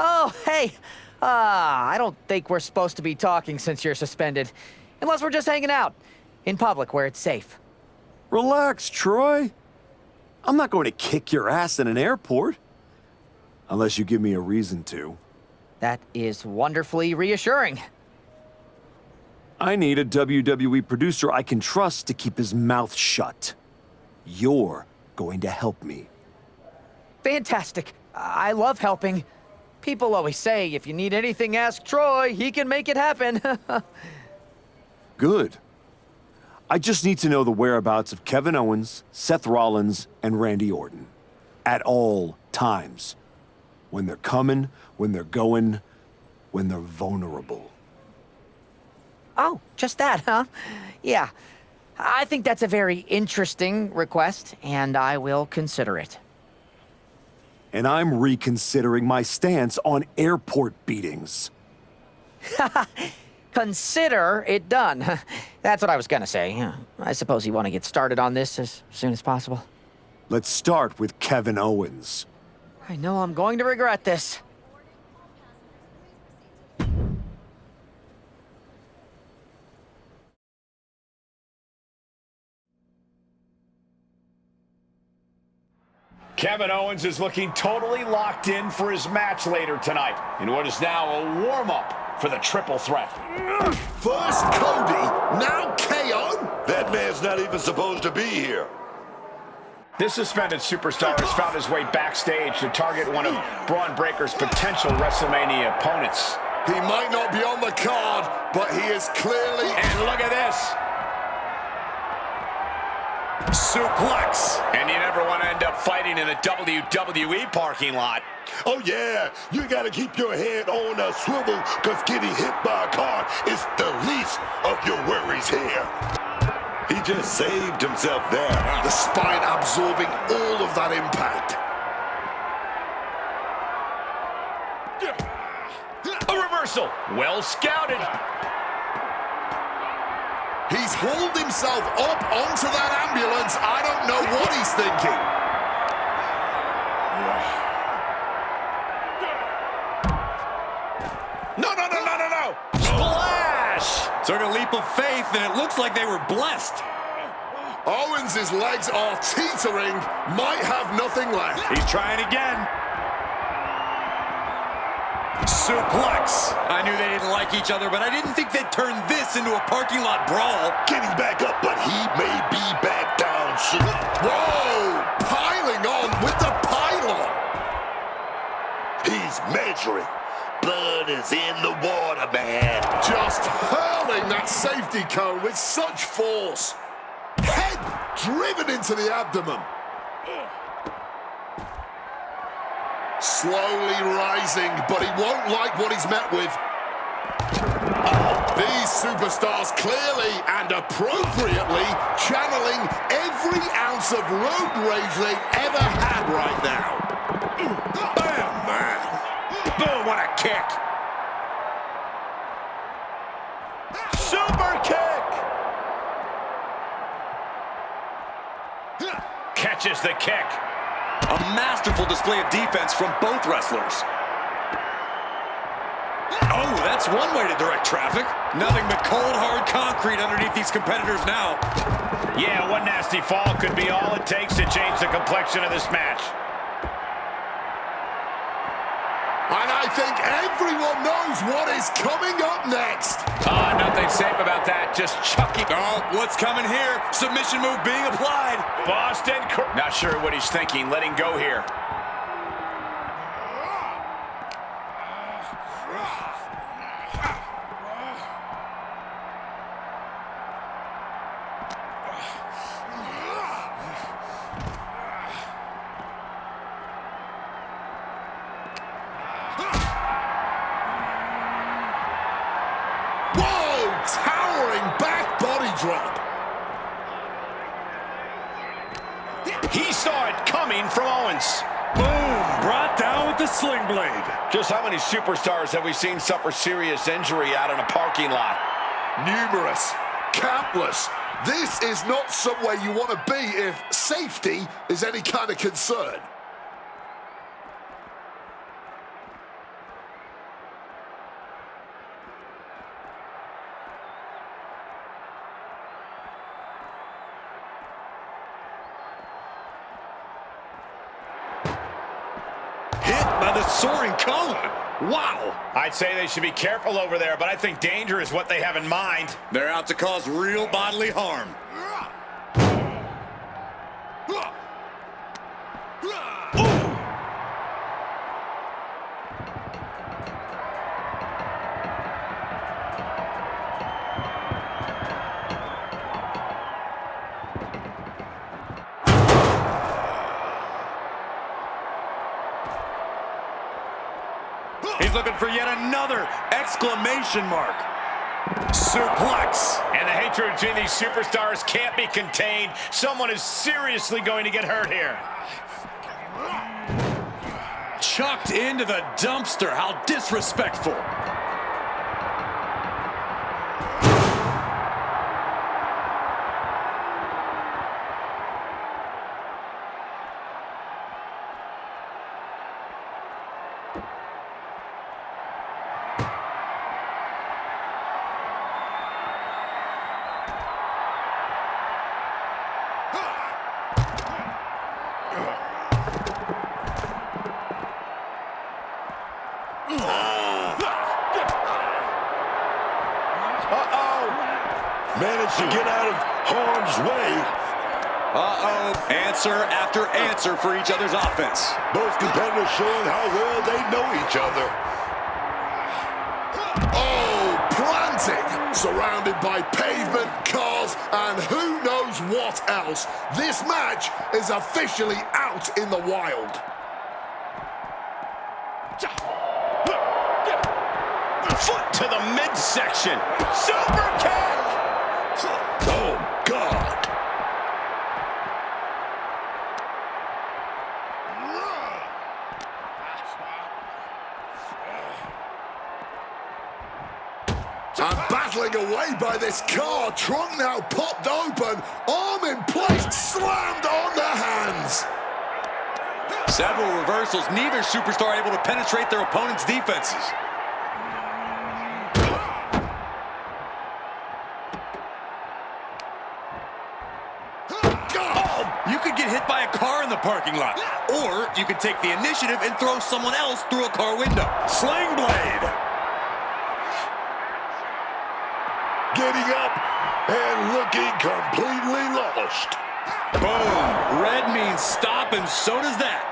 Oh, hey. I don't think we're supposed to be talking since you're suspended. Unless we're just hanging out. In public, where it's safe. Relax, Troy. I'm not going to kick your ass in an airport. Unless you give me a reason to. That is wonderfully reassuring. I need a WWE producer I can trust to keep his mouth shut. You're going to help me. Fantastic. I love helping. People always say, if you need anything, ask Troy. He can make it happen. Good. I just need to know the whereabouts of Kevin Owens, Seth Rollins, and Randy Orton. At all times. When they're coming, when they're going, when they're vulnerable. Oh, just that, huh? Yeah. I think that's a very interesting request, and I will consider it. And I'm reconsidering my stance on airport beatings. Consider it done. That's what I was gonna say. I suppose you want to get started on this as soon as possible. Let's start with Kevin Owens. I know I'm going to regret this. Kevin Owens is looking totally locked in for his match later tonight in what is now a warm-up for the triple threat. First Cody, now KO? That man's not even supposed to be here. This suspended superstar has found his way backstage to target one of Braun Breaker's potential WrestleMania opponents. He might not be on the card, but he is clearly... And look at this. Suplex. And you never want to end up fighting in a WWE parking lot. Oh yeah, you gotta keep your head on a swivel, because getting hit by a car is the least of your worries here. He just saved himself there. The spine absorbing all of that impact. A reversal. Well scouted. He's hauled himself up onto that ambulance. I don't know what he's thinking. No. Splash! Took a leap of faith, and it looks like they were blessed. Owens' legs are teetering, might have nothing left. He's trying again. Suplex. I knew they didn't like each other, but I didn't think they'd turn this into a parking lot brawl. Getting back up, but he may be back down soon. Whoa! Piling on with the pylon. He's measuring. Blood is in the water, man. Just hurling that safety cone with such force. Head driven into the abdomen. Slowly rising, but he won't like what he's met with. These superstars clearly and appropriately channeling every ounce of road rage they've ever had right now. Bam, man. Boom, what a kick. Super kick. Catches the kick. A masterful display of defense from both wrestlers. Oh, that's one way to direct traffic. Nothing but cold, hard concrete underneath these competitors now. Yeah, one nasty fall could be all it takes to change the complexion of this match. And I think everyone knows what is coming up next. Nothing safe about that. Just chucking. Oh, what's coming here? Submission move being applied. Boston. Not sure what he's thinking. Letting go here. Towering back body drop. He saw it coming from Owens. Boom, brought down with the sling blade. Just how many superstars have we seen suffer serious injury out in a parking lot? Numerous, countless. This is not somewhere you want to be if safety is any kind of concern. Hit by the soaring cone. Wow. I'd say they should be careful over there, but I think danger is what they have in mind. They're out to cause real bodily harm. He's looking for yet another exclamation mark. Suplex. And the hatred between these superstars can't be contained. Someone is seriously going to get hurt here. Chucked into the dumpster. How disrespectful. Managed to get out of harm's way. Answer after answer for each other's offense. Both competitors showing how well they know each other. Oh, planting! Surrounded by pavement, cars, and who knows what else. This match is officially out in the wild. Foot to the midsection. Super kick! Oh, God. And battling away by this car. Trunk now popped open. Arm in place. Slammed on the hands. Several reversals. Neither superstar able to penetrate their opponent's defenses. You could get hit by a car in the parking lot. Or you could take the initiative and throw someone else through a car window. Sling blade. Getting up and looking completely lost. Boom. Red means stop, and so does that.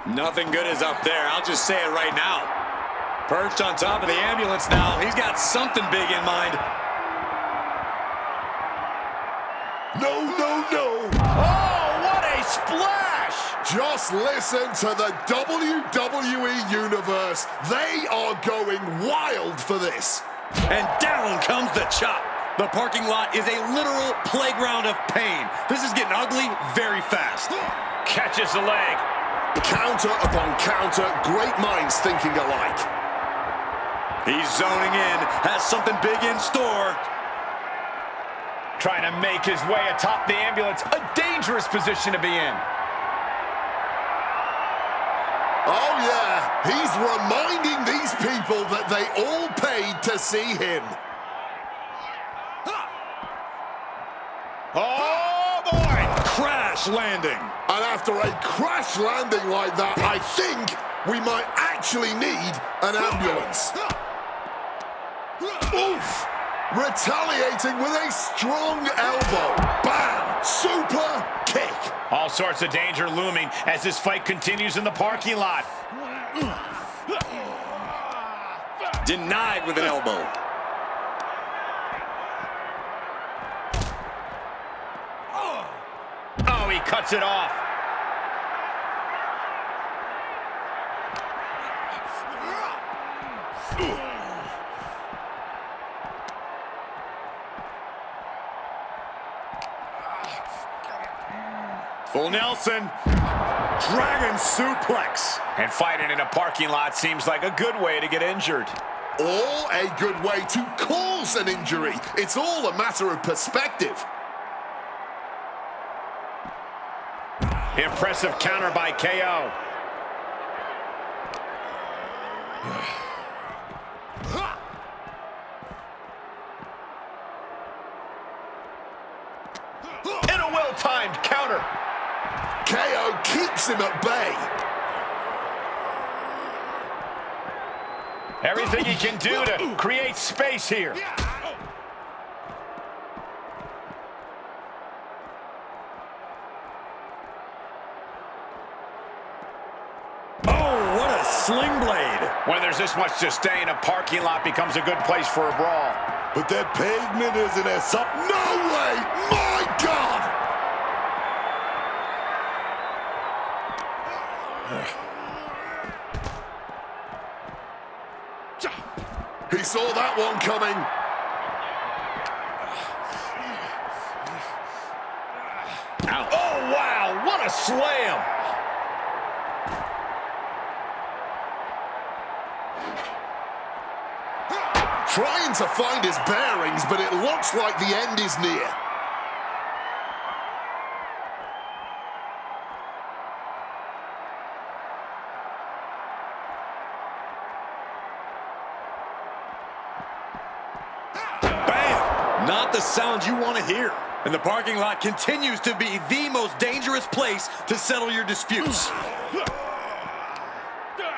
Nothing good is up there. I'll just say it right now. Perched on top of the ambulance now. He's got something big in mind. No, no, no. Oh, what a splash! Just listen to the WWE Universe. They are going wild for this. And down comes the chop. The parking lot is a literal playground of pain. This is getting ugly very fast. Catches the leg. Counter upon counter. Great minds thinking alike. He's zoning in. Has something big in store. Trying to make his way atop the ambulance. A dangerous position to be in. Oh, yeah. He's reminding these people that they all paid to see him. Oh, boy! Crash landing. And after a crash landing like that, I think we might actually need an ambulance. Oof! Retaliating with a strong elbow. Bam! Super kick. All sorts of danger looming as this fight continues in the parking lot. Denied with an elbow. Oh, he cuts it off. Full Nelson. Dragon suplex. And fighting in a parking lot seems like a good way to get injured. Or a good way to cause an injury. It's all a matter of perspective. Impressive counter by KO. And a well-timed counter. KO keeps him at bay. Everything he can do to create space here. Oh, what a sling blade. When there's this much to stay in, a parking lot becomes a good place for a brawl. But that pavement isn't as up. No way! My God! He saw that one coming. Ow. Oh, wow, what a slam. Trying to find his bearings, but it looks like the end is near. Bam! Not the sound you want to hear. And the parking lot continues to be the most dangerous place to settle your disputes.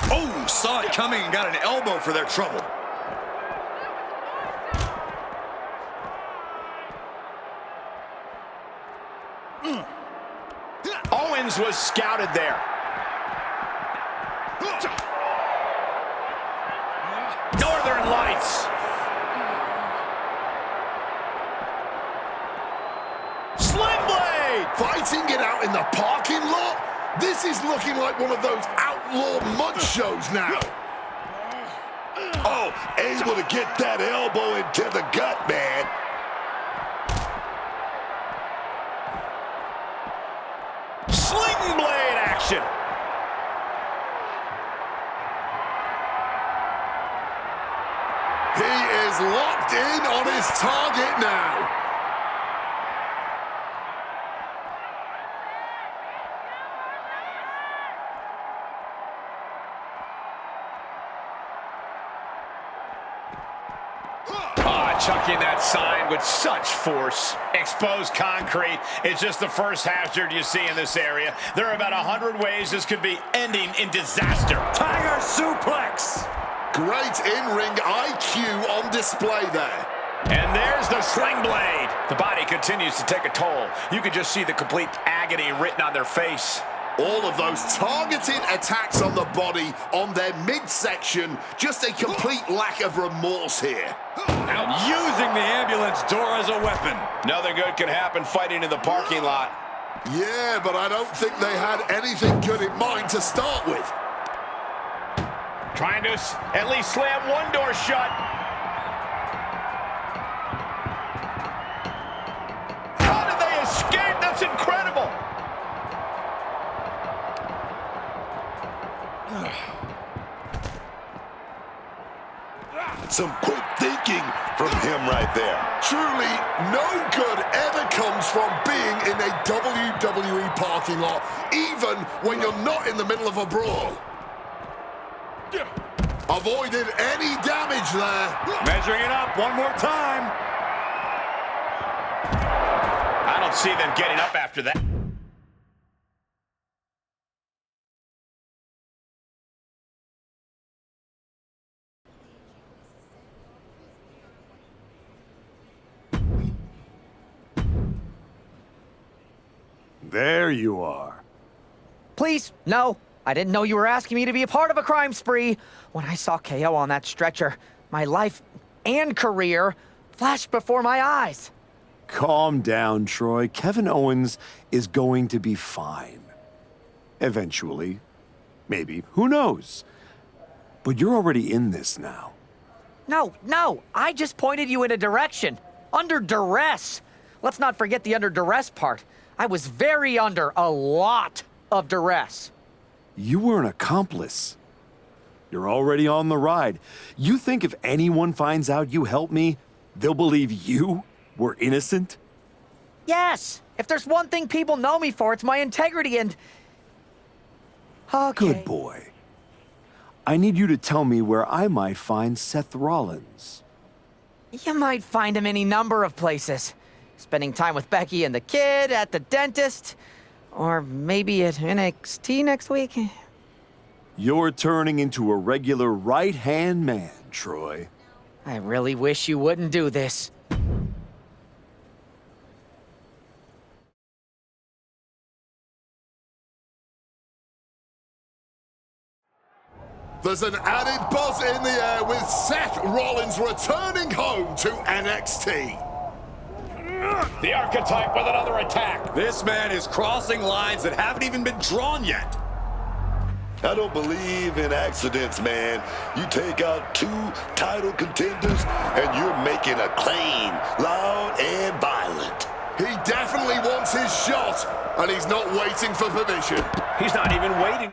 Oh, saw it coming and got an elbow for their trouble. Owens was scouted there. Northern Lights. Sling blade. Fighting it out in the parking lot? This is looking like one of those outlaw mud shows now. Oh, able to get that elbow into the gut, man. Sling blade action. He is locked in on his target now. Chucking that sign with such force. Exposed concrete is just the first hazard you see in this area. There are about 100 ways this could be ending in disaster. Tiger suplex. Great in-ring IQ on display there. And there's the sling blade. The body continues to take a toll. You can just see the complete agony written on their face. All of those targeted attacks on the body on their midsection, just a complete lack of remorse here. And using the ambulance door as a weapon. Nothing good can happen fighting in the parking lot. Yeah, but I don't think they had anything good in mind to start with. Trying to at least slam one door shut. How did they escape? That's incredible. Some quick thinking from him right there. Truly, no good ever comes from being in a WWE parking lot, even when you're not in the middle of a brawl. Avoided any damage there. Measuring it up one more time. I don't see them getting up after that. There you are. Please, no. I didn't know you were asking me to be a part of a crime spree. When I saw KO on that stretcher, my life and career flashed before my eyes. Calm down, Troy. Kevin Owens is going to be fine. Eventually. Maybe. Who knows? But you're already in this now. No. I just pointed you in a direction. Under duress. Let's not forget the under duress part. I was very under a lot of duress. You were an accomplice. You're already on the ride. You think if anyone finds out you helped me, they'll believe you were innocent? Yes. If there's one thing people know me for, it's my integrity and... Okay. Good boy. I need you to tell me where I might find Seth Rollins. You might find him any number of places. spending time with Becky and the kid, at the dentist, or maybe at NXT next week. You're turning into a regular right-hand man, Troy. I really wish you wouldn't do this. There's an added buzz in the air with Seth Rollins returning home to NXT. The Archetype with another attack. This man is crossing lines that haven't even been drawn yet. I don't believe in accidents, man. You take out 2 title contenders and you're making a claim, loud and violent. He definitely wants his shot, and he's not waiting for permission. He's not even waiting.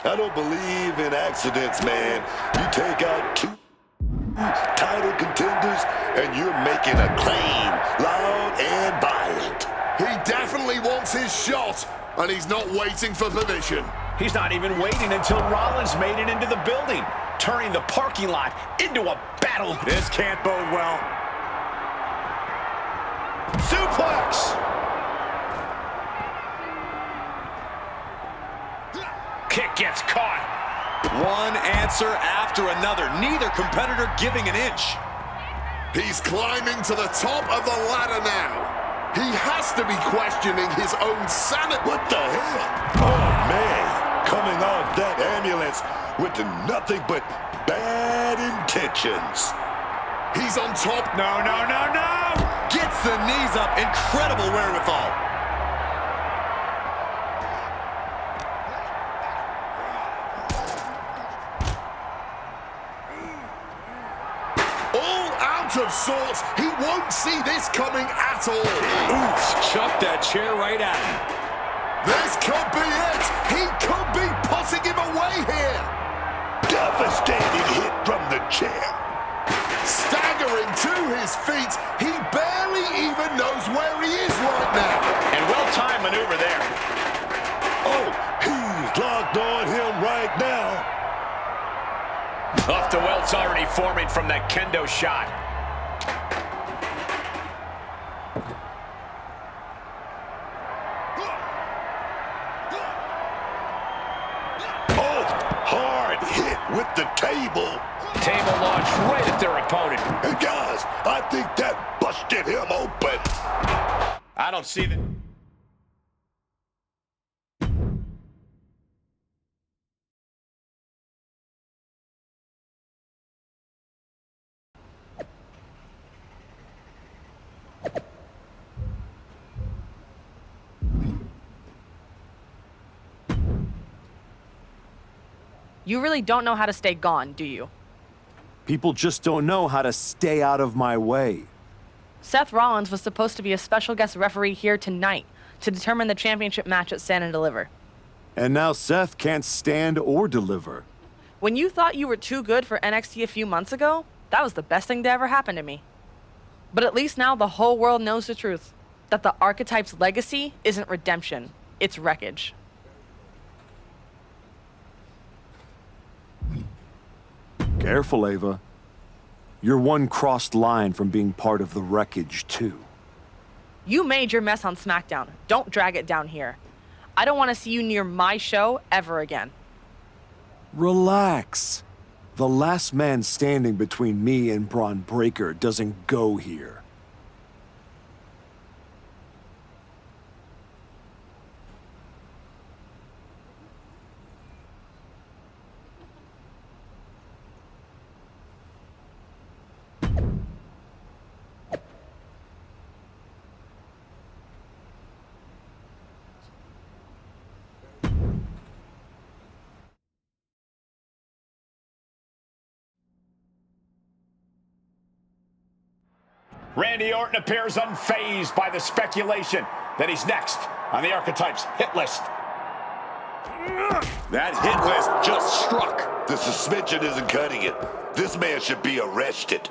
I don't believe in accidents, man. You take out 2 title contenders and you're making a claim, loud and violent. He definitely wants his shot, and he's not waiting for permission. He's not even waiting until Rollins made it into the building, turning the parking lot into a battle. This can't bode well. Suplex! Kick gets caught. One answer after another. Neither competitor giving an inch. He's climbing to the top of the ladder now. He has to be questioning his own sanity. What the hell? Oh, man. Coming off that ambulance with nothing but bad intentions. He's on top. No. Gets the knees up. Incredible wherewithal. All out of sorts. He won't see this coming at all. Oof, chuck that chair right at him. This could be it. He could be putting him away here. Devastating hit from the chair. Staggering to his feet. He barely even knows where he is right now. And well-timed maneuver there. Oh, he's locked on him right now. Off to welts already forming from that kendo shot. Oh, hard hit with the table. Table launched right at their opponent. And guys, I think that busted him open. I don't see that. You really don't know how to stay gone, do you? People just don't know how to stay out of my way. Seth Rollins was supposed to be a special guest referee here tonight to determine the championship match at Stand and Deliver. And now Seth can't stand or deliver. When you thought you were too good for NXT a few months ago, that was the best thing to ever happen to me. But at least now the whole world knows the truth, that the Archetype's legacy isn't redemption, it's wreckage. Careful, Ava. You're one crossed line from being part of the wreckage, too. You made your mess on SmackDown. Don't drag it down here. I don't want to see you near my show ever again. Relax. The last man standing between me and Braun Breaker doesn't go here. Randy Orton appears unfazed by the speculation that he's next on the Archetype's hit list. That hit list just struck. The suspension isn't cutting it. This man should be arrested.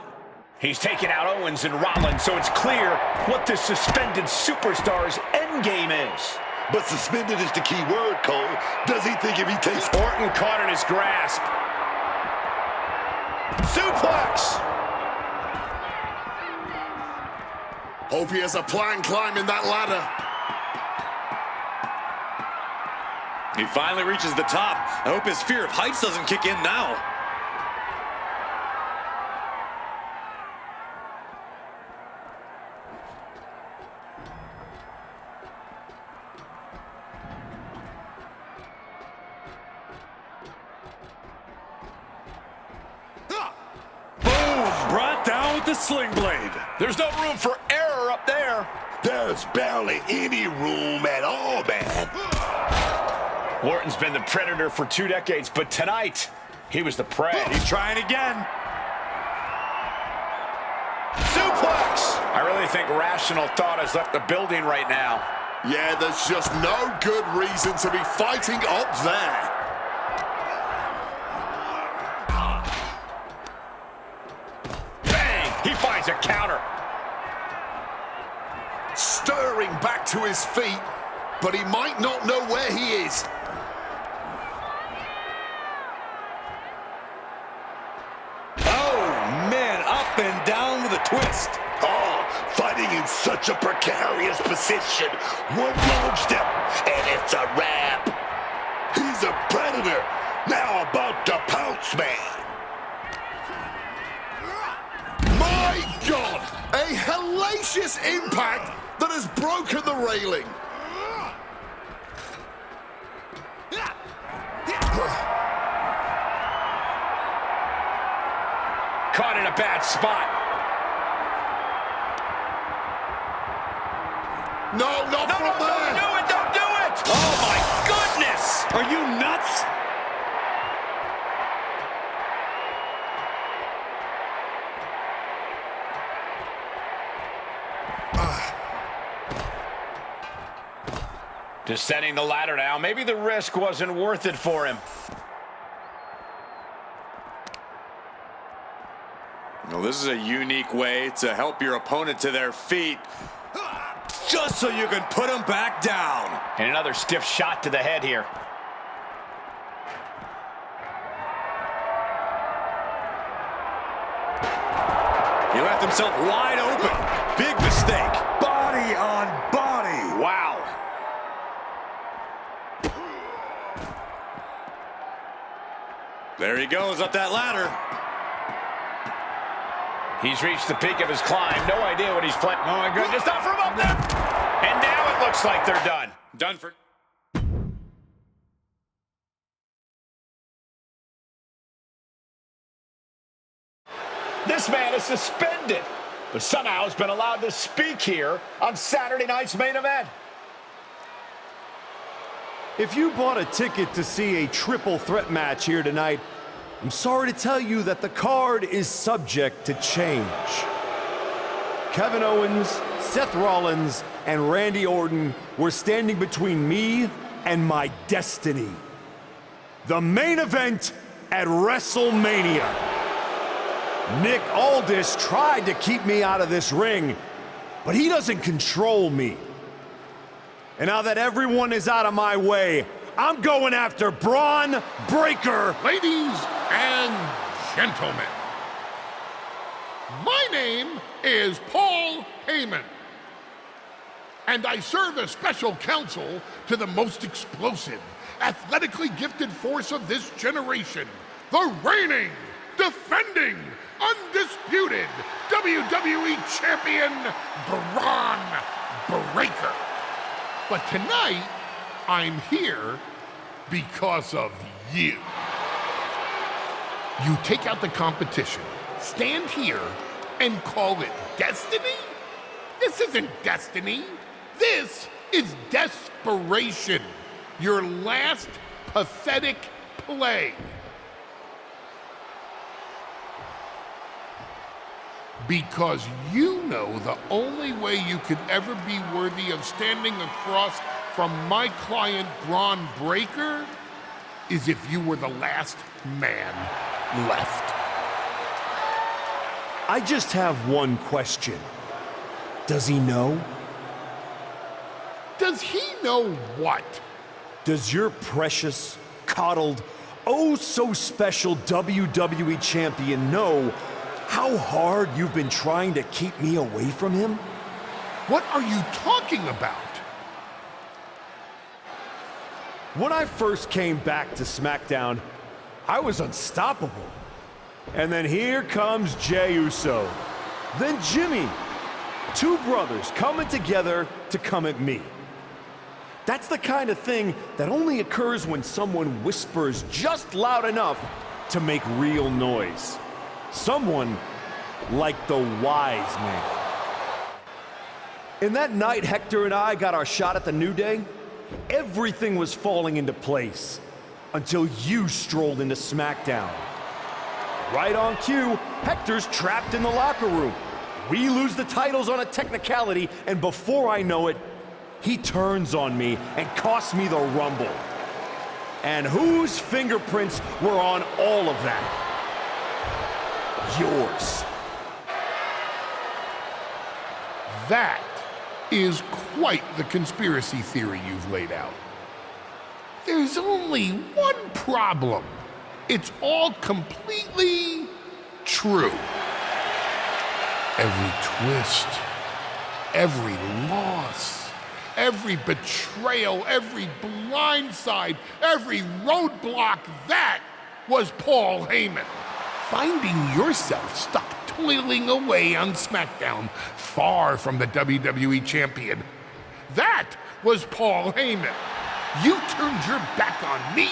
He's taken out Owens and Rollins, so it's clear what this suspended superstar's endgame is. But suspended is the key word, Cole. Does he think if he takes... Orton caught in his grasp. Suplex! suplex. Hope he has a plan climbing that ladder. He finally reaches the top. I hope his fear of heights doesn't kick in now. Brought down with the sling blade. There's no room for error up there. There's barely any room at all, man. Orton's been the predator for 2 decades, but tonight, he was the prey. He's trying again. Suplex! I really think rational thought has left the building right now. Yeah, there's just no good reason to be fighting up there. Bang! He finds a counter. Stirring back to his feet, but he might not know where he is. Oh, man, up and down with a twist. Oh, fighting in such a precarious position. One wrong step, and it's a wrap. He's a predator, now about to pounce, man. My God, a hellacious impact that has broken the railing. Caught in a bad spot. No, not No, from no, there. don't do it, don't do it! Oh, my goodness! Are you nuts? Descending the ladder now. Maybe the risk wasn't worth it for him. Well, this is a unique way to help your opponent to their feet, just so you can put him back down. And another stiff shot to the head here. He left himself wide open. Big mistake. Body on body. Wow. There he goes up that ladder. He's reached the peak of his climb. No idea what he's playing. Oh, my goodness. Not from up there. And now it looks like they're done. Done for. This man is suspended, but somehow has been allowed to speak here on Saturday night's main event. If you bought a ticket to see a triple threat match here tonight, I'm sorry to tell you that the card is subject to change. Kevin Owens, Seth Rollins, and Randy Orton were standing between me and my destiny. The main event at WrestleMania. Nick Aldis tried to keep me out of this ring, but he doesn't control me. And now that everyone is out of my way, I'm going after Braun Breaker. Ladies and gentlemen, my name is Paul Heyman, and I serve as special counsel to the most explosive, athletically gifted force of this generation, the reigning, defending, undisputed WWE Champion, Braun Breaker. But tonight, I'm here because of you. You take out the competition, stand here, and call it destiny? This isn't destiny. This is desperation. Your last pathetic play. Because you know the only way you could ever be worthy of standing across from my client Braun Breaker is if you were the last man left. I just have one question. Does he know? Does he know what? Does your precious, coddled, oh so special WWE champion know how hard you've been trying to keep me away from him? What are you talking about? When I first came back to SmackDown, I was unstoppable. And then here comes Jey Uso. Then Jimmy. Two brothers coming together to come at me. That's the kind of thing that only occurs when someone whispers just loud enough to make real noise. Someone like the wise man. And that night Hector and I got our shot at the New Day, everything was falling into place until you strolled into SmackDown. Right on cue, Hector's trapped in the locker room. We lose the titles on a technicality, and before I know it, he turns on me and costs me the Rumble. And whose fingerprints were on all of that? Yours. That is quite the conspiracy theory you've laid out. There's only one problem. It's all completely true. Every twist, every loss, every betrayal, every blindside, every roadblock, that was Paul Heyman. Finding yourself stuck toiling away on SmackDown, far from the WWE champion, that was Paul Heyman. You turned your back on me,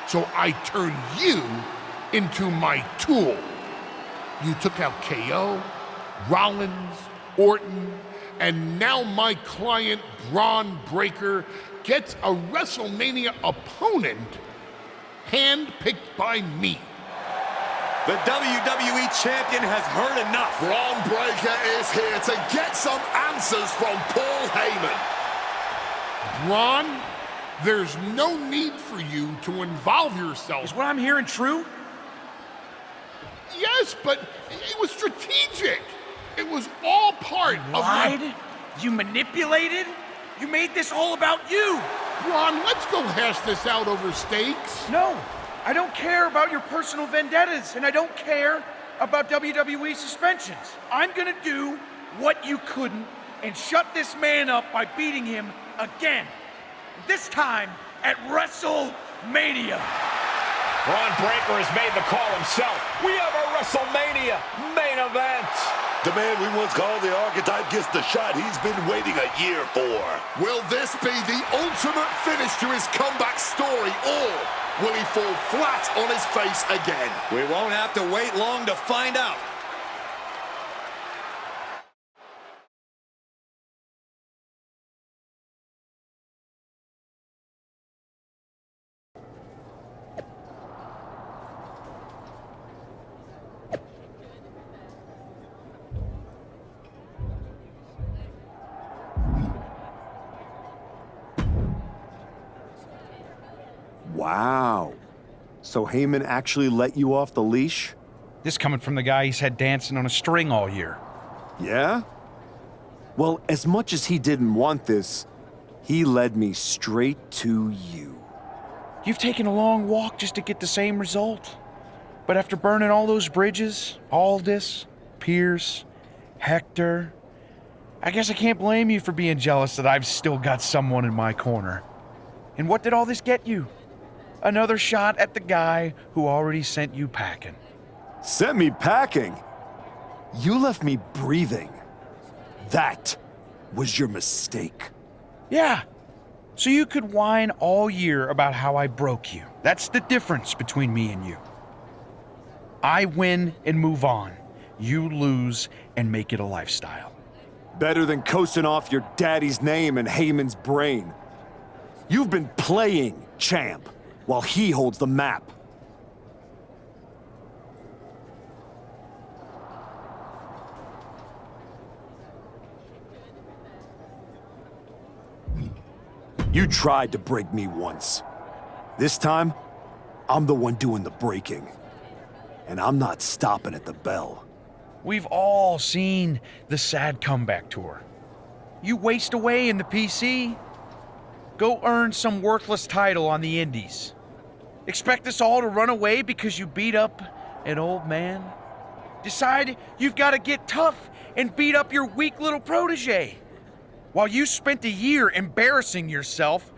so I turned you into my tool. You took out KO, Rollins, Orton, and now my client, Braun Breaker, gets a WrestleMania opponent handpicked by me. The WWE champion has heard enough. Braun Breaker is here to get some answers from Paul Heyman. Braun, there's no need for you to involve yourself. Is what I'm hearing true? Yes, but it was strategic. It was all part of Lied? You manipulated? You made this all about you! Braun, let's go hash this out over steaks. No, I don't care about your personal vendettas, and I don't care about WWE suspensions. I'm gonna do what you couldn't and shut this man up by beating him again. This time at WrestleMania. Braun Breaker has made the call himself. We have a WrestleMania main event. The man we once called the archetype gets the shot he's been waiting a year for. Will this be the ultimate finish to his comeback story, or will he fall flat on his face again? We won't have to wait long to find out. Wow. So Heyman actually let you off the leash? This coming from the guy he's had dancing on a string all year. Yeah? Well, as much as he didn't want this, he led me straight to you. You've taken a long walk just to get the same result. But after burning all those bridges, Aldis, Pierce, Hector, I guess I can't blame you for being jealous that I've still got someone in my corner. And what did all this get you? Another shot at the guy who already sent you packing. Sent me packing? You left me breathing. That was your mistake. Yeah, so you could whine all year about how I broke you. That's the difference between me and you. I win and move on. You lose and make it a lifestyle. Better than coasting off your daddy's name and Heyman's brain. You've been playing champ while he holds the map. You tried to break me once. This time, I'm the one doing the breaking. And I'm not stopping at the bell. We've all seen the sad comeback tour. You waste away in the PC. Go earn some worthless title on the indies. Expect us all to run away because you beat up an old man? decide you've got to get tough and beat up your weak little protege. While you spent a year embarrassing yourself,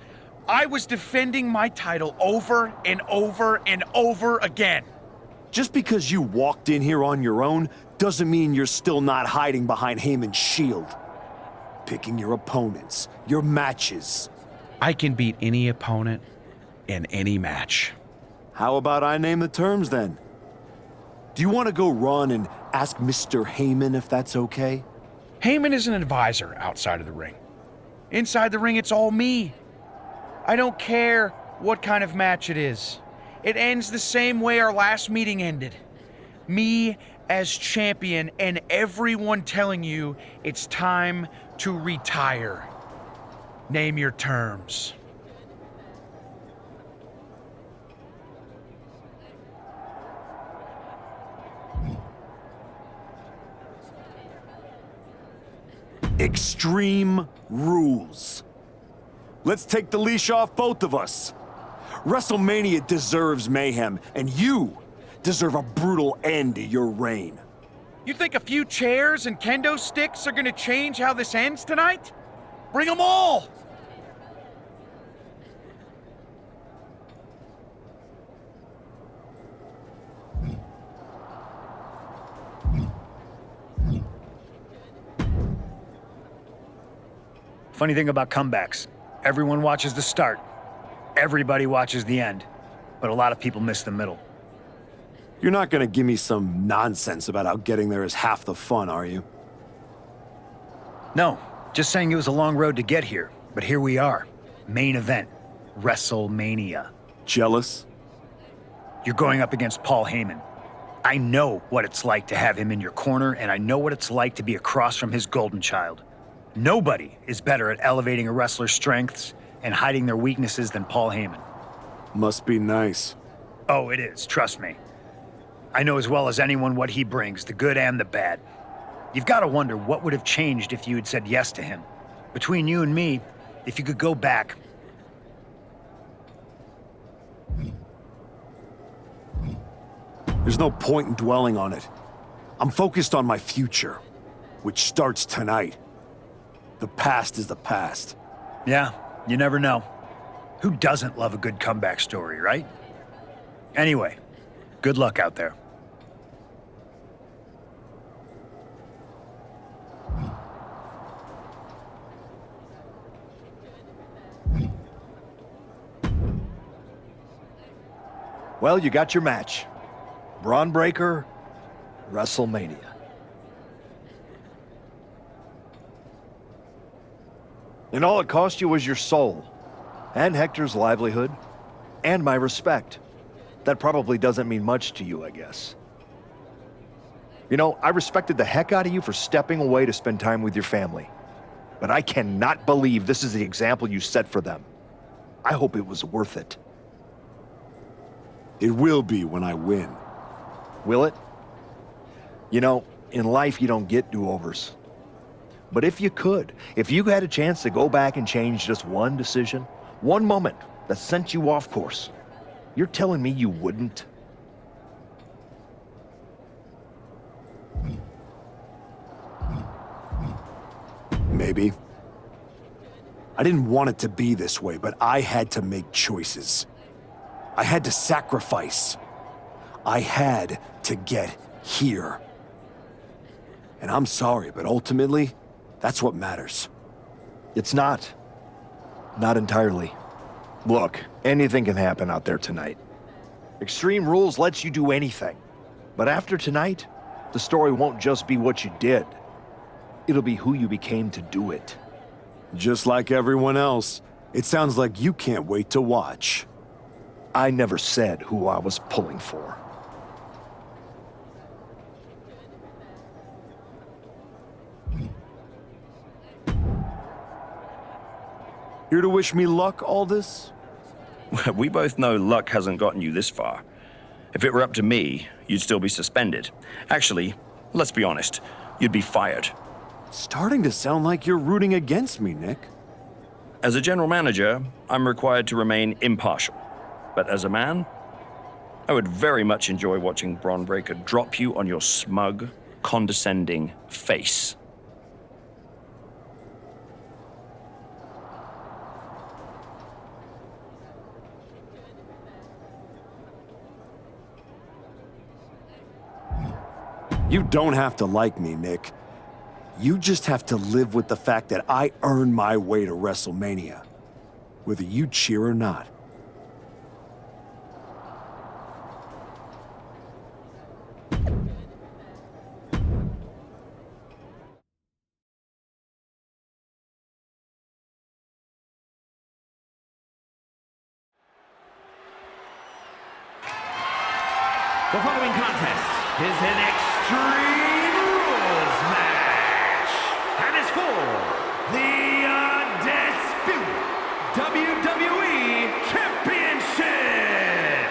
I was defending my title over and over and over again. Just because you walked in here on your own doesn't mean you're still not hiding behind Heyman's shield. Picking your opponents, your matches. I can beat any opponent in any match. How about I name the terms then? Do you want to go run and ask Mr. Heyman if that's okay? Heyman is an advisor outside of the ring. Inside the ring, it's all me. I don't care what kind of match it is. It ends the same way our last meeting ended. Me as champion and everyone telling you it's time to retire. Name your terms. Extreme rules. Let's take the leash off both of us. WrestleMania deserves mayhem, and you deserve a brutal end to your reign. You think a few chairs and kendo sticks are gonna change how this ends tonight? Bring them all! Funny thing about comebacks, everyone watches the start, everybody watches the end, but a lot of people miss the middle. You're not gonna give me some nonsense about how getting there is half the fun, are you? No, just saying it was a long road to get here, but here we are. Main event, WrestleMania. Jealous? You're going up against Paul Heyman. I know what it's like to have him in your corner, and I know what it's like to be across from his golden child. Nobody is better at elevating a wrestler's strengths and hiding their weaknesses than Paul Heyman. Must be nice. Oh, it is, trust me. I know as well as anyone what he brings, the good and the bad. You've got to wonder what would have changed if you had said yes to him. Between you and me, if you could go back. There's no point in dwelling on it. I'm focused on my future, which starts tonight. The past is the past. Yeah, you never know. Who doesn't love a good comeback story, right? Anyway, good luck out there. Well, you got your match. Braun Breaker, WrestleMania. And all it cost you was your soul, and Hector's livelihood, and my respect. That probably doesn't mean much to you, I guess. You know, I respected the heck out of you for stepping away to spend time with your family. But I cannot believe this is the example you set for them. I hope it was worth it. It will be when I win. Will it? You know, in life you don't get do-overs. But if you could, if you had a chance to go back and change just one decision, one moment that sent you off course, you're telling me you wouldn't? Maybe. I didn't want it to be this way, but I had to make choices. I had to sacrifice. I had to get here. And I'm sorry, but ultimately, that's what matters. It's not. Not entirely. Look, anything can happen out there tonight. Extreme Rules lets you do anything. But after tonight, the story won't just be what you did. It'll be who you became to do it. Just like everyone else, it sounds like you can't wait to watch. I never said who I was pulling for. Here to wish me luck, Aldous? We both know luck hasn't gotten you this far. If it were up to me, you'd still be suspended. Actually, let's be honest, you'd be fired. Starting to sound like you're rooting against me, Nick. As a general manager, I'm required to remain impartial. But as a man, I would very much enjoy watching Bron Breakker drop you on your smug, condescending face. You don't have to like me, Nick. You just have to live with the fact that I earned my way to WrestleMania, whether you cheer or not. The following contest is an Extreme Rules match and is for the Undisputed WWE Championship.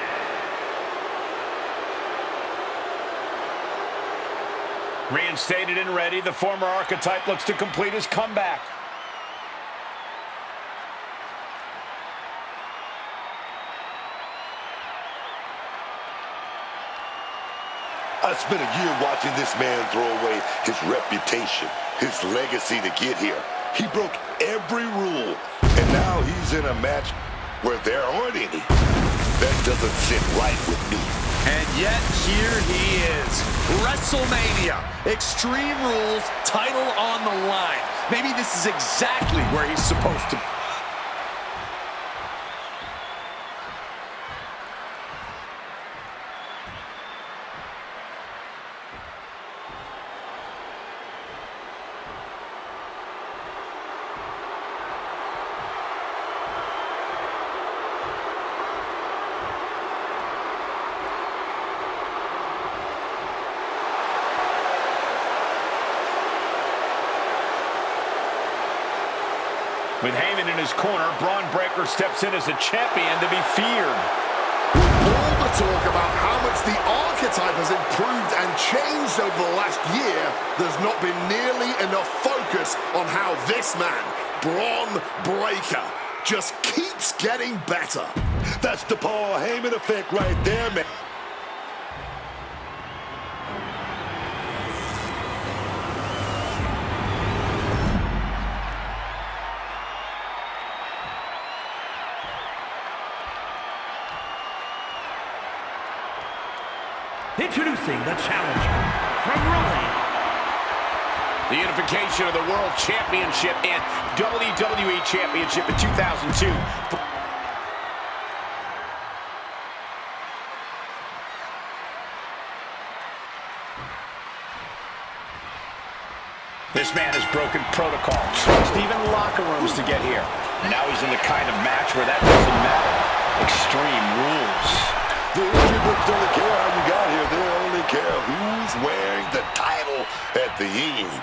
Reinstated and ready, the former archetype looks to complete his comeback. I spent a year watching this man throw away his reputation, his legacy to get here. He broke every rule, and now he's in a match where there aren't any. That doesn't sit right with me. And yet, here he is. WrestleMania. Extreme Rules, title on the line. Maybe this is exactly where he's supposed to be. With Heyman in his corner, Bron Breakker steps in as a champion to be feared. All the talk about how much the archetype has improved and changed over the last year, there's not been nearly enough focus on how this man, Bron Breakker, just keeps getting better. That's the Paul Heyman effect right there, man. Introducing the challenger from Raleigh. The unification of the World Championship and WWE Championship in 2002. This man has broken protocols, crossed even locker rooms to get here. Now he's in the kind of match where that doesn't matter. Extreme Rules. The history books don't care how you got here. They only care who's wearing the title at the end.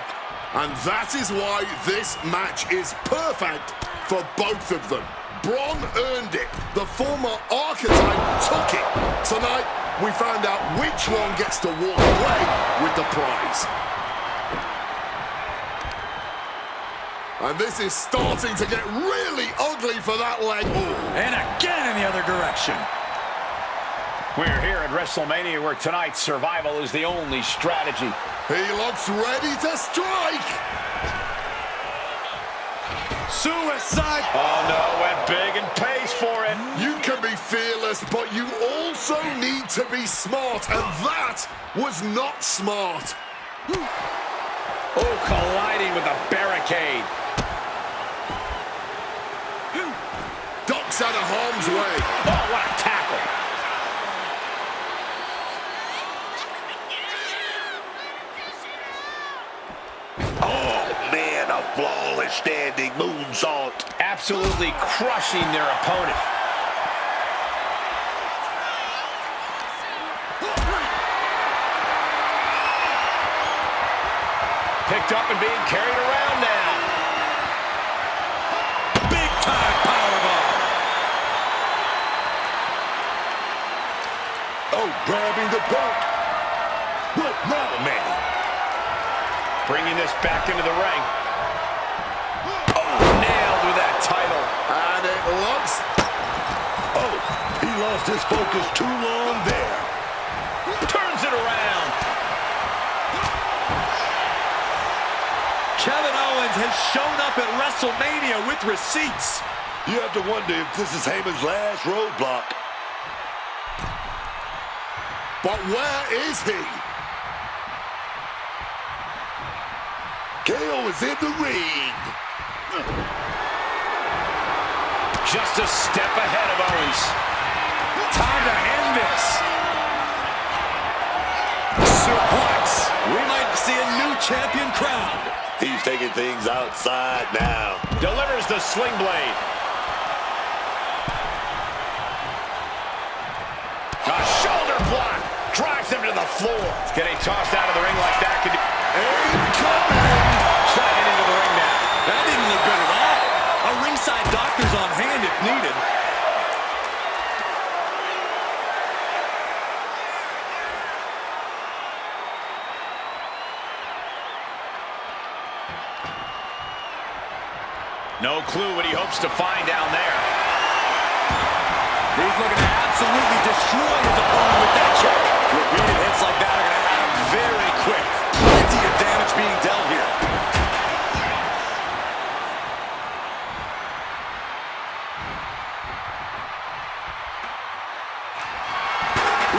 And that is why this match is perfect for both of them. Bron earned it. The former archetype took it. Tonight, we found out which one gets to walk away with the prize. And this is starting to get really ugly for that leg. Ooh. And again in the other direction. We're here at WrestleMania where tonight's survival is the only strategy. He looks ready to strike. Suicide. Oh no, went big and pays for it. You can be fearless, but you also need to be smart, and that was not smart. Oh, colliding with a barricade. Ducks out of harm's way. Oh, what a tackle. A flawless standing moonsault. Absolutely crushing their opponent. Picked up and being carried around now. Big time powerbomb. Oh, grabbing the belt. What now, man? Bringing this back into the ring. Oh, nailed with that title. And it looks... Oh, he lost his focus too long there. Kevin Owens has shown up at WrestleMania with receipts. You have to wonder if this is Heyman's last roadblock. But where is he? KO is in the ring. Just a step ahead of Owens. Time to end this. Suplex. We might see a new champion crowned. He's taking things outside now. Delivers the swing blade. A shoulder block. Drives him to the floor. Getting tossed out of the ring like that could do. Sliding into the ring now. That didn't look good at all. A ringside doctor's on hand if needed. No clue what he hopes to find down there. He's looking to absolutely destroy his opponent with that check. Repeated hits like that are going to add up very quick. Plenty of damage being dealt here.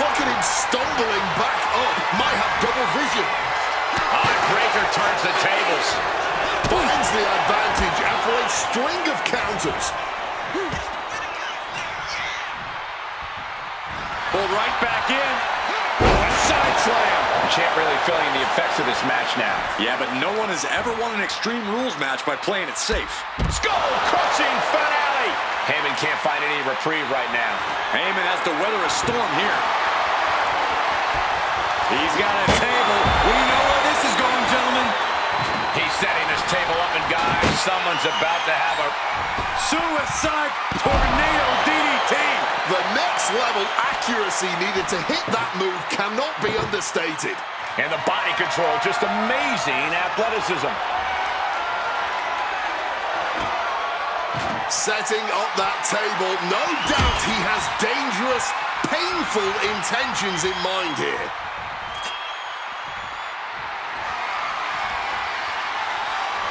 Look at him stumbling back up. Might have double vision. Breaker turns the tables. Finds the advantage after a string of counters. Pulled right back in. Side slam. Champ really feeling the effects of this match now. Yeah, but no one has ever won an Extreme Rules match by playing it safe. Skull-crushing finale. Heyman can't find any reprieve right now. Heyman has to weather a storm here. He's got a table. We know where this is going, gentlemen. He's setting this table up, and guys, someone's about to have a suicide tornado DDT. The next level accuracy needed to hit that move cannot be understated. And the body control, just amazing athleticism. Setting up that table, no doubt he has dangerous, painful intentions in mind here.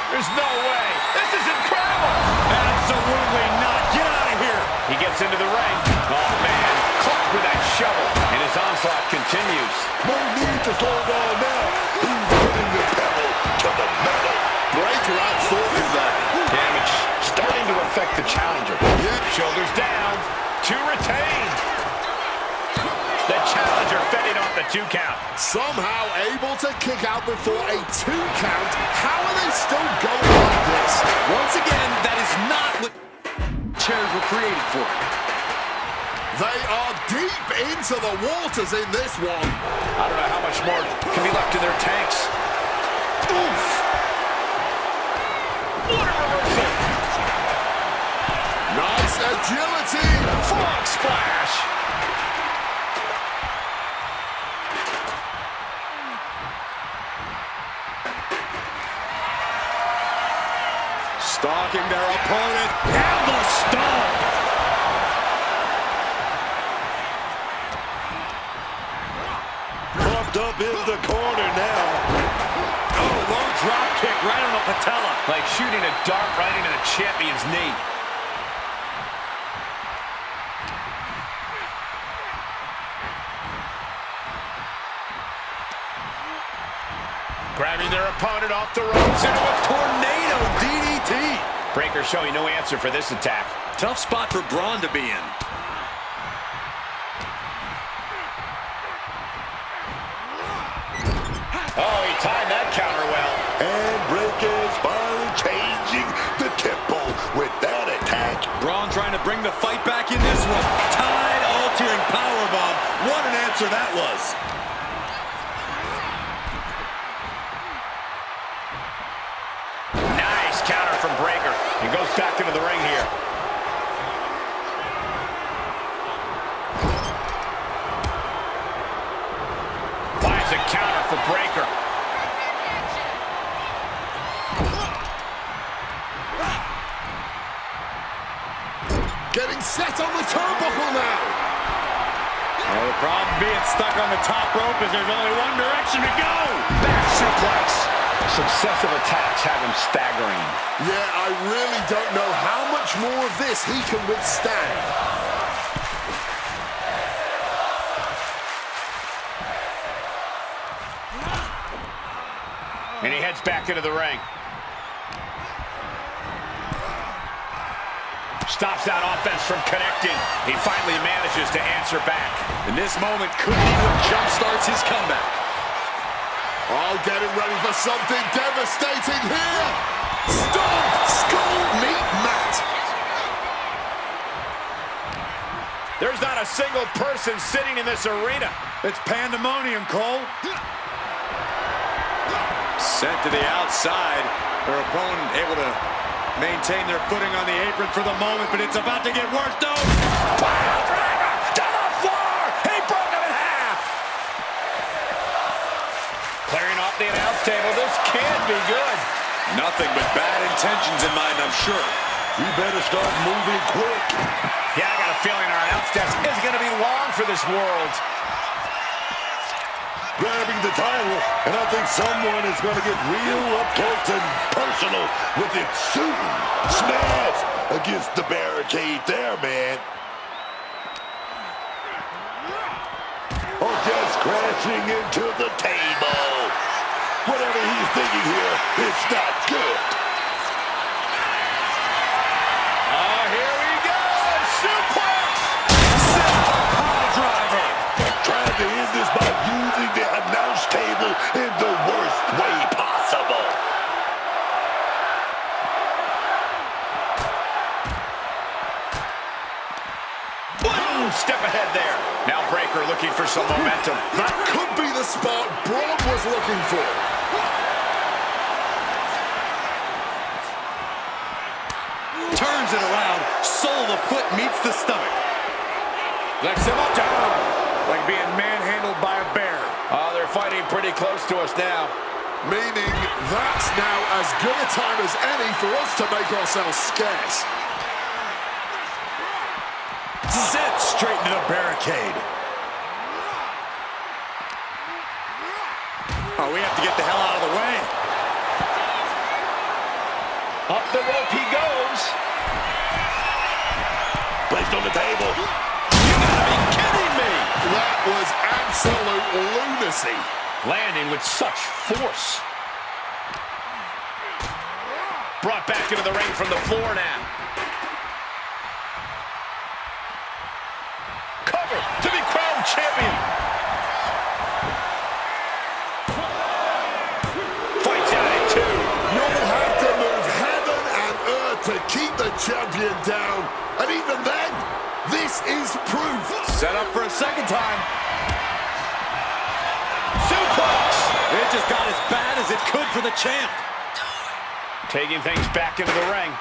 There's no way. This is incredible. Absolutely not. Get out of here. He gets into the ring. Oh, man. Caught with that shovel. And his onslaught continues. No need to slow down now. He's putting the pedal to the metal. Breaker outthought that. Damage starting to affect the challenger. Yeah. Shoulders down. Two retained. The challenger fending off the 2 count. Somehow able to kick out before a 2 count. How are they still going like this? Once again, that is not what chairs were created for. They are deep into the waters in this one. I don't know how much more can be left in their tanks. Oof. What a reversal. Nice agility. Frog splash. Stalking their opponent, and the stomp. Pumped up in the corner now. Oh, low drop kick right on the patella. Like shooting a dart right into the champion's knee. Grabbing their opponent off the ropes into a Tornado DDT. Breaker showing no answer for this attack. Tough spot for Braun to be in. Oh, he timed that counter well. And Breaker's finally changing the tempo with that attack. Braun trying to bring the fight back in this one. Tide-altering powerbomb. What an answer that was. Nice counter from Breaker. He goes back into the ring here. Finds a counter for Breaker. Getting set on the turnbuckle now. Oh, the problem being stuck on the top rope is there's only one direction to go. Back suplex. successive attacks have him staggering. Yeah, I really don't know how much more of this he can withstand. And he heads back into the ring. Stops that offense from connecting. He finally manages to answer back. And this moment could be what jumpstarts his comeback. Oh, getting ready for something devastating here. Stomp, skull, meat, mat. There's not a single person sitting in this arena. It's pandemonium, Cole. Sent to the outside. Their opponent able to maintain their footing on the apron for the moment, but it's about to get worse. No! Pile driver to the floor! He broke him in half! Clearing off the announce table. This can't be good. Nothing but bad intentions in mind, I'm sure. You better start moving quick. Yeah, I got a feeling our announce desk is going to be long for this world. Grabbing the title, and I think someone is going to get real up close and personal with it soon. Smash against the barricade there, man. Oh, just crashing into the table. Whatever he's thinking here, it's not good. Oh, here we go! Suplex! Pile driver! Trying to end this by using the announce table in the worst way possible. Boom! Step ahead there. Now Breaker looking for some momentum. That could be the spot Braun was looking for. Turns it around. Sole of the foot meets the stomach. Lex him up down. Like being manhandled by a bear. Oh, they're fighting pretty close to us now. Meaning that's now as good a time as any for us to make ourselves scarce. Set straight into the barricade. Oh, we have to get the hell out of the way. Up the rope he goes. Placed on the table. You gotta be kidding me. That was absolute lunacy. Landing with such force. Brought back into the ring from the floor now. Cover to be crowned champion. Fights out at two. You'll have to move heaven and earth to keep the champion down. And even then, this is proof. Set up for a second time. Suplex. It just got as bad as it could for the champ. Taking things back into the ring.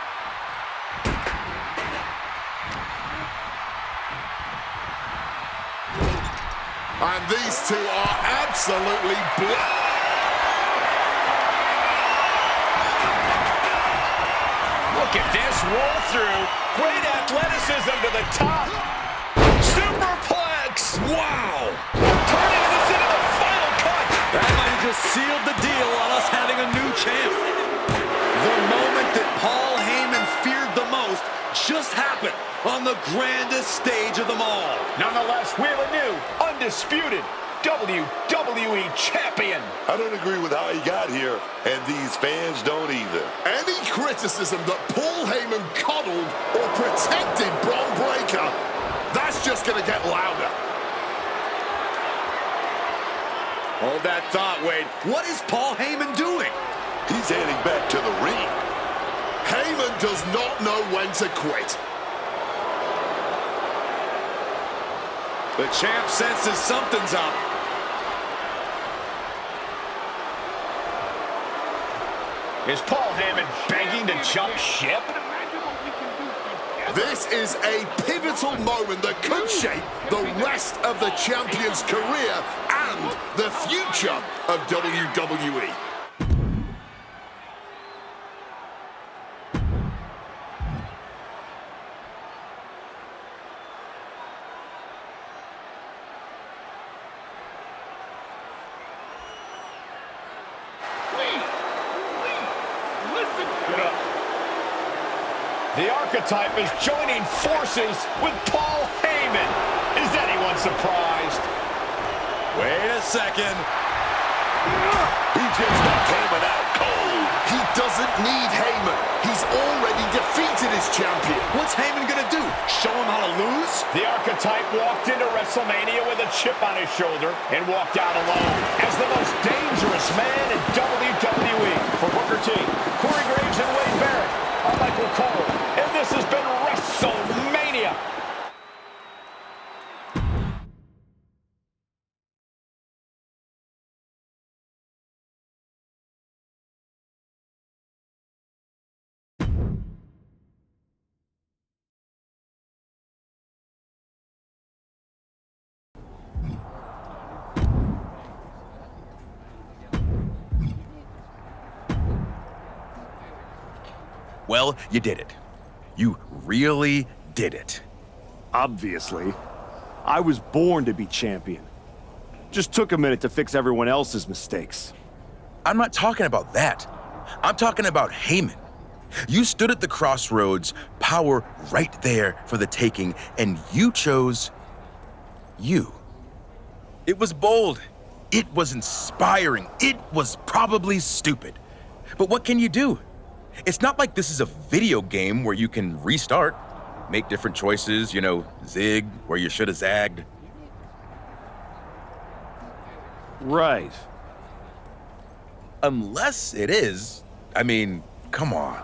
And these two are absolutely Look at this roll through. Great athleticism to the top. Superplex. Wow. Turning this into the final cut. That might have just sealed the deal on us having a new champ. The moment that Paul Heyman feared the most just happened on the grandest stage of them all. Nonetheless, we have a new, undisputed WWE champion. I don't agree with how he got here, and these fans don't either. Any criticism that Paul Heyman coddled or protected Braun Breaker, that's just going to get louder. Hold that thought, Wade. What is Paul Heyman doing? He's heading back to the ring. Heyman does not know when to quit. The champ senses something's up. Is Paul Heyman begging to jump ship? This is a pivotal moment that could shape the rest of the champion's career and the future of WWE. triumphant. The Archetype is joining forces with Paul Heyman. Is anyone surprised? Wait a second. He just knocked Heyman out cold. He doesn't need Heyman. He's already defeated his champion. What's Heyman gonna do? Show him how to lose? The Archetype walked into WrestleMania with a chip on his shoulder and walked out alone as the most dangerous man in WWE. For Booker T, Corey Graves, and Wade Barrett, I'm Michael Cole, and this has been WrestleMania. Well, you did it. You really did it. Obviously. I was born to be champion. Just took a minute to fix everyone else's mistakes. I'm not talking about that. I'm talking about Heyman. You stood at the crossroads, power right there for the taking, and you chose you. It was bold. It was inspiring. It was probably stupid. But what can you do? It's not like this is a video game where you can restart, make different choices, zig where you should have zagged. Right. Unless it is. I mean, come on.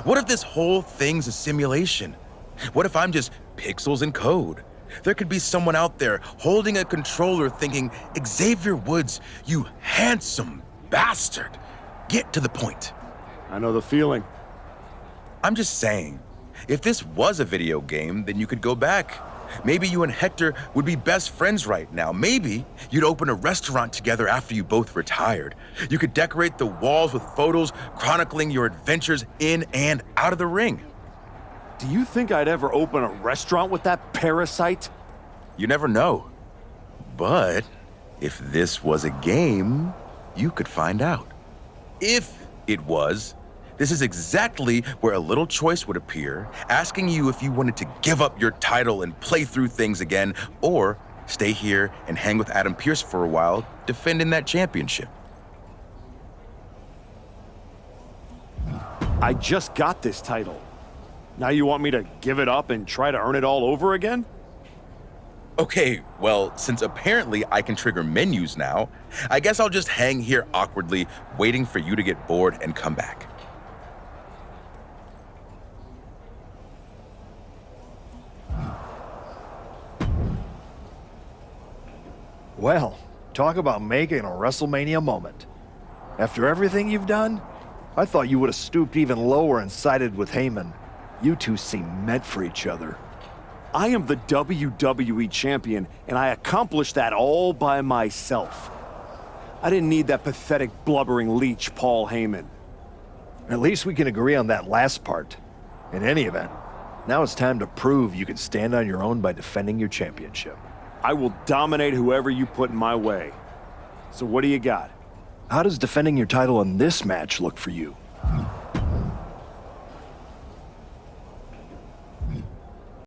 What if this whole thing's a simulation? What if I'm just pixels and code? There could be someone out there holding a controller thinking, Xavier Woods, you handsome bastard. Get to the point. I know the feeling. I'm just saying, if this was a video game, then you could go back. Maybe you and Hector would be best friends right now. Maybe you'd open a restaurant together after you both retired. You could decorate the walls with photos chronicling your adventures in and out of the ring. Do you think I'd ever open a restaurant with that parasite? You never know. But if this was a game, you could find out. If it was, this is exactly where a little choice would appear, asking you if you wanted to give up your title and play through things again, or stay here and hang with Adam Pearce for a while, defending that championship. I just got this title. Now you want me to give it up and try to earn it all over again? Okay, well, since apparently I can trigger menus now, I guess I'll just hang here awkwardly, waiting for you to get bored and come back. Well, talk about making a WrestleMania moment. After everything you've done, I thought you would have stooped even lower and sided with Heyman. You two seem meant for each other. I am the WWE champion, and I accomplished that all by myself. I didn't need that pathetic, blubbering leech, Paul Heyman. At least we can agree on that last part. In any event, now it's time to prove you can stand on your own by defending your championship. I will dominate whoever you put in my way. So what do you got? How does defending your title in this match look for you?